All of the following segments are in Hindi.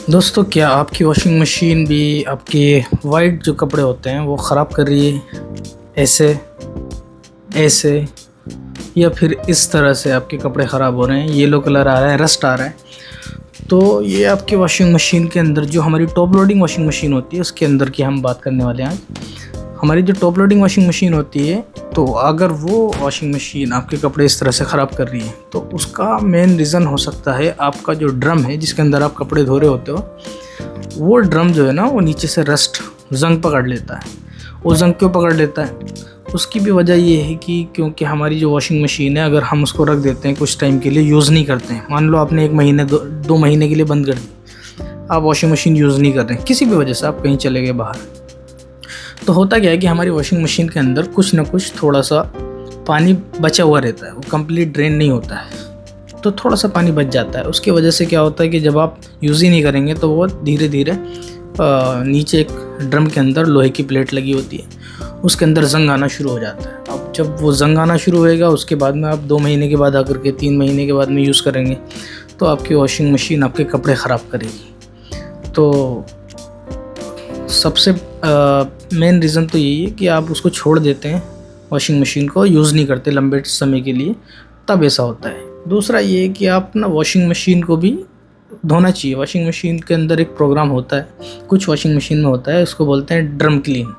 दोस्तों, क्या आपकी वॉशिंग मशीन भी आपके वाइट जो कपड़े होते हैं वो ख़राब कर रही है? ऐसे ऐसे या फिर इस तरह से आपके कपड़े ख़राब हो रहे हैं, येलो कलर आ रहा है, रस्ट आ रहा है, तो ये आपकी वॉशिंग मशीन के अंदर जो हमारी टॉप लोडिंग वॉशिंग मशीन होती है उसके अंदर की हम बात करने वाले हैं आज। हमारी जो टॉप लोडिंग वॉशिंग मशीन होती है, तो अगर वो वॉशिंग मशीन आपके कपड़े इस तरह से ख़राब कर रही है तो उसका मेन रीज़न हो सकता है आपका जो ड्रम है जिसके अंदर आप कपड़े धो रहे होते हो, वो ड्रम जो है ना वो नीचे से रस्ट जंग पकड़ लेता है। वो जंग क्यों पकड़ लेता है? उसकी भी वजह ये है कि क्योंकि हमारी जो वॉशिंग मशीन है, अगर हम उसको रख देते हैं कुछ टाइम के लिए, यूज़ नहीं करते हैं, मान लो आपने 1 महीने 2 महीने के लिए बंद कर दी, आप वॉशिंग मशीन यूज़ नहीं कर रहे हैं, किसी भी वजह से आप कहीं चले गए बाहर, तो होता क्या है कि हमारी वॉशिंग मशीन के अंदर कुछ ना कुछ थोड़ा सा पानी बचा हुआ रहता है, वो कंप्लीट ड्रेन नहीं होता है, तो थोड़ा सा पानी बच जाता है। उसकी वजह से क्या होता है कि जब आप यूज़ ही नहीं करेंगे तो वो धीरे धीरे नीचे एक ड्रम के अंदर लोहे की प्लेट लगी होती है, उसके अंदर जंग आना शुरू हो जाता है। अब जब वो जंग आना शुरू होएगा, उसके बाद में आप 2 महीने के बाद आकर के 3 महीने के बाद में यूज़ करेंगे तो आपकी वॉशिंग मशीन आपके कपड़े ख़राब करेगी। तो सबसे मेन रीज़न तो यही है कि आप उसको छोड़ देते हैं, वॉशिंग मशीन को यूज़ नहीं करते लंबे समय के लिए, तब ऐसा होता है। दूसरा ये है कि आप ना वॉशिंग मशीन को भी धोना चाहिए। वॉशिंग मशीन के अंदर एक प्रोग्राम होता है, कुछ वॉशिंग मशीन में होता है, उसको बोलते हैं ड्रम क्लीन।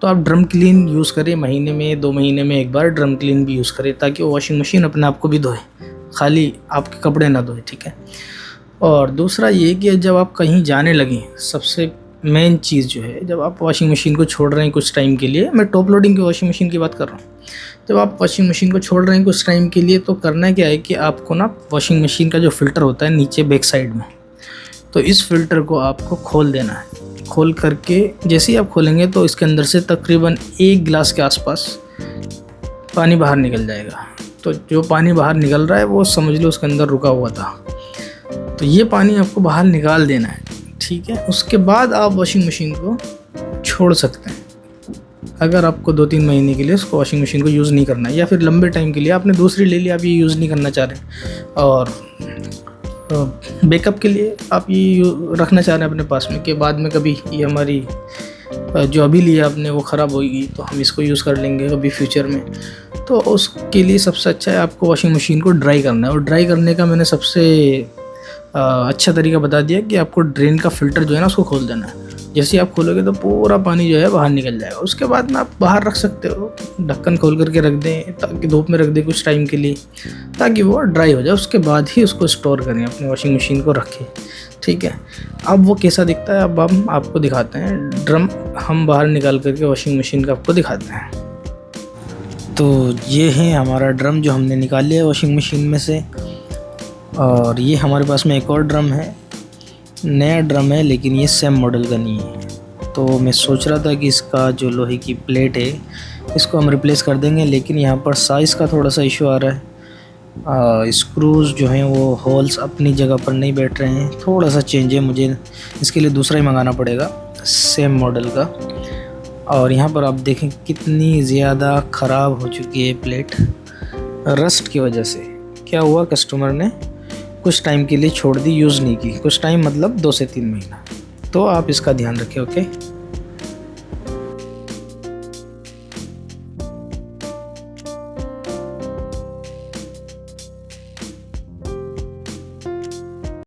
तो आप ड्रम क्लीन यूज़ करें, महीने में 2 महीने में एक बार ड्रम क्लीन भी यूज़ करें, ताकि वो वॉशिंग मशीन अपने आप को भी धोए, खाली आपके कपड़े ना धोए, ठीक है। और दूसरा ये कि जब आप कहीं जाने लगें, सबसे मेन चीज़ जो है, जब आप वॉशिंग मशीन को छोड़ रहे हैं कुछ टाइम के लिए, मैं टॉप लोडिंग की वॉशिंग मशीन की बात कर रहा हूँ, जब आप वॉशिंग मशीन को छोड़ रहे हैं कुछ टाइम के लिए, तो करना क्या है कि आपको ना वॉशिंग मशीन का जो फ़िल्टर होता है नीचे बैक साइड में, तो इस फ़िल्टर को आपको खोल देना है। खोल करके जैसे ही आप खोलेंगे तो इसके अंदर से तकरीबन 1 गिलास के आसपास पानी बाहर निकल जाएगा। तो जो पानी बाहर निकल रहा है वो समझ लो उसके अंदर रुका हुआ था, तो ये पानी आपको बाहर निकाल देना है, ठीक है। उसके बाद आप वॉशिंग मशीन को छोड़ सकते हैं, अगर आपको 2-3 महीने के लिए उसको वॉशिंग मशीन को यूज़ नहीं करना है, या फिर लंबे टाइम के लिए आपने दूसरी ले ली, आप ये यूज़ नहीं करना चाह रहे, और बैकअप के लिए आप ये रखना चाह रहे हैं अपने पास में, कि बाद में कभी ये हमारी जो अभी लिया आपने वो ख़राब होगी तो हम इसको यूज़ कर लेंगे कभी फ्यूचर में, तो उसके लिए सबसे अच्छा है आपको वॉशिंग मशीन को ड्राई करना है। और ड्राई करने का मैंने सबसे अच्छा तरीका बता दिया कि आपको ड्रेन का फ़िल्टर जो है ना उसको खोल देना है। जैसे ही आप खोलोगे तो पूरा पानी जो है बाहर निकल जाएगा। उसके बाद में आप बाहर रख सकते हो, ढक्कन खोल करके रख दें, ताकि धूप में रख दें कुछ टाइम के लिए, ताकि वो ड्राई हो जाए। उसके बाद ही उसको स्टोर करें, अपनी वॉशिंग मशीन को रखें, ठीक है। अब वो कैसा दिखता है अब हम आपको दिखाते हैं। ड्रम हम बाहर निकाल करके वॉशिंग मशीन का आपको दिखाते हैं। तो ये है हमारा ड्रम जो हमने निकाल लिया वॉशिंग मशीन में से, और ये हमारे पास में एक और ड्रम है, नया ड्रम है लेकिन ये सेम मॉडल का नहीं है। तो मैं सोच रहा था कि इसका जो लोहे की प्लेट है इसको हम रिप्लेस कर देंगे, लेकिन यहाँ पर साइज़ का थोड़ा सा इशू आ रहा है। स्क्रूज़ जो हैं वो होल्स अपनी जगह पर नहीं बैठ रहे हैं, थोड़ा सा चेंज है, मुझे इसके लिए दूसरा ही मंगाना पड़ेगा सेम मॉडल का। और यहाँ पर आप देखें कितनी ज़्यादा ख़राब हो चुकी है प्लेट, रस्ट की वजह से। क्या हुआ, कस्टमर ने कुछ टाइम के लिए छोड़ दी, यूज़ नहीं की, कुछ टाइम मतलब 2 से 3 महीना। तो आप इसका ध्यान रखें, ओके।